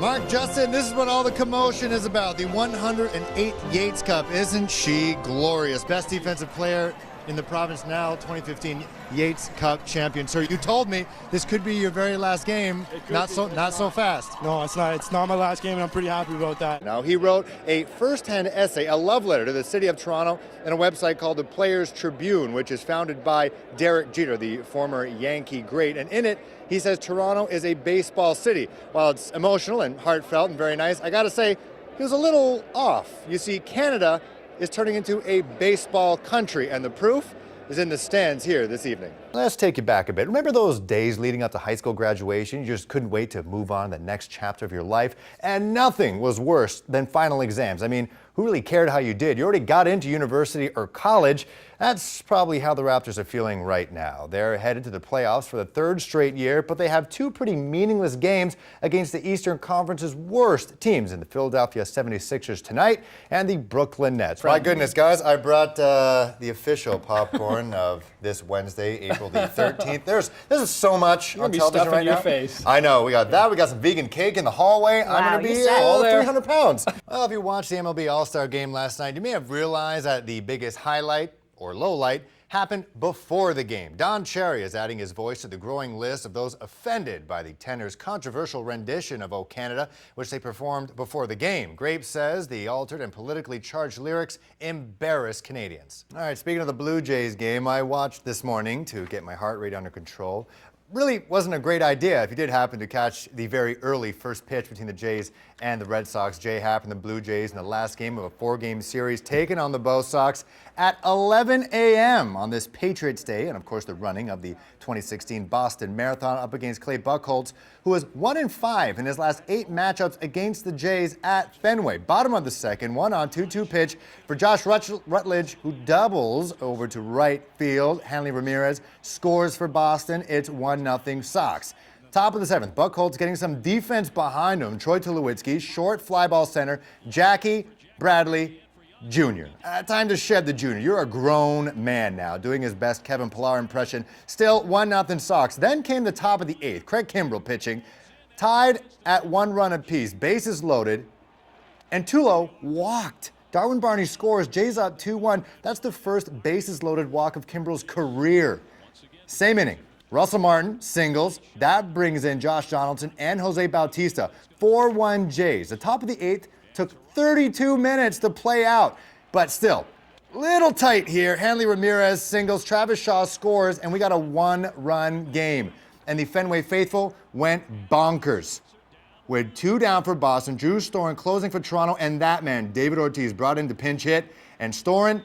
Mark, Justin, this is what all the commotion is about. The 108th Yates Cup. Isn't she glorious? Best defensive player in the province now, 2015 Yates Cup champion. Sir, you told me this could be your very last game. Not so fast. No, it's not. It's not my last game, and I'm pretty happy about that. Now, he wrote a first-hand essay, a love letter to the city of Toronto, in a website called the Players Tribune, which is founded by Derek Jeter, the former Yankee great. And in it, he says Toronto is a baseball city. While it's emotional and heartfelt and very nice, I gotta say, he was a little off. You see, Canada is turning into a baseball country, and the proof is in the stands here this evening. Let's take you back a bit. Remember those days leading up to high school graduation? You just couldn't wait to move on to the next chapter of your life, and nothing was worse than final exams. I mean, who really cared how you did? You already got into university or college. That's probably how the Raptors are feeling right now. They're headed to the playoffs for the third straight year, but they have two pretty meaningless games against the Eastern Conference's worst teams in the Philadelphia 76ers tonight and the Brooklyn Nets. My goodness, guys, I brought the official popcorn of this Wednesday, April the 13th. This is so much on television right now. Face. I know, we got that. We got some vegan cake in the hallway. Wow, I'm going to be all 300 pounds. Well, if you watched the MLB All-Star game last night, you may have realized that the biggest highlight or low light happened before the game. Don Cherry is adding his voice to the growing list of those offended by the tenor's controversial rendition of "O Canada," which they performed before the game. Grape says the altered and politically charged lyrics embarrass Canadians. All right, speaking of the Blue Jays game, I watched this morning to get my heart rate under control. Really wasn't a great idea if you did happen to catch the very early first pitch between the Jays and the Red Sox. Jay Happ and the Blue Jays in the last game of a four-game series taking on the Bo Sox at 11 a.m. on this Patriots Day, and of course the running of the 2016 Boston Marathon up against Clay Buchholz, who was 1-5 in his last 8 matchups against the Jays at Fenway. Bottom of the second, 1-2-2 pitch for Josh Rutledge, who doubles over to right field. Hanley Ramirez scores for Boston. It's 1-0 Sox. Top of the 7th, Buchholz getting some defense behind him. Troy Tulowitzki, short fly ball center. Jackie Bradley Jr. Time to shed the junior. You're a grown man now, doing his best Kevin Pillar impression. Still 1-0 Sox. Then came the top of the 8th. Craig Kimbrell pitching, tied at 1 run apiece. Bases loaded, and Tulo walked. Darwin Barney scores. Jays up 2-1. That's the first bases loaded walk of Kimbrell's career. Same inning. Russell Martin singles. That brings in Josh Donaldson and Jose Bautista. 4-1 Jays. The top of the 8th took 32 minutes to play out, but still, little tight here. Hanley Ramirez singles, Travis Shaw scores, and we got a 1-run game. And the Fenway faithful went bonkers. With 2 down for Boston, Drew Storen closing for Toronto, and that man, David Ortiz, brought in to pinch hit, and Storen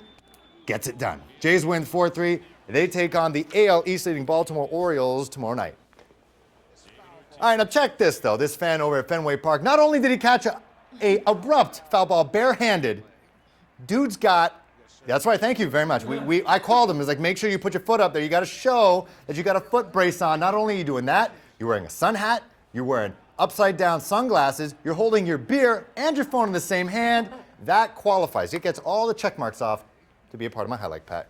gets it done. Jays win 4-3. They take on the AL East leading Baltimore Orioles tomorrow night. All right, now check this, though. This fan over at Fenway Park, not only did he catch a abrupt foul ball barehanded, dude's got, that's right, thank you very much. I called him, it was like, make sure you put your foot up there. You got to show that you got a foot brace on. Not only are you doing that, you're wearing a sun hat, you're wearing upside down sunglasses, you're holding your beer and your phone in the same hand. That qualifies. It gets all the check marks off to be a part of my highlight pack.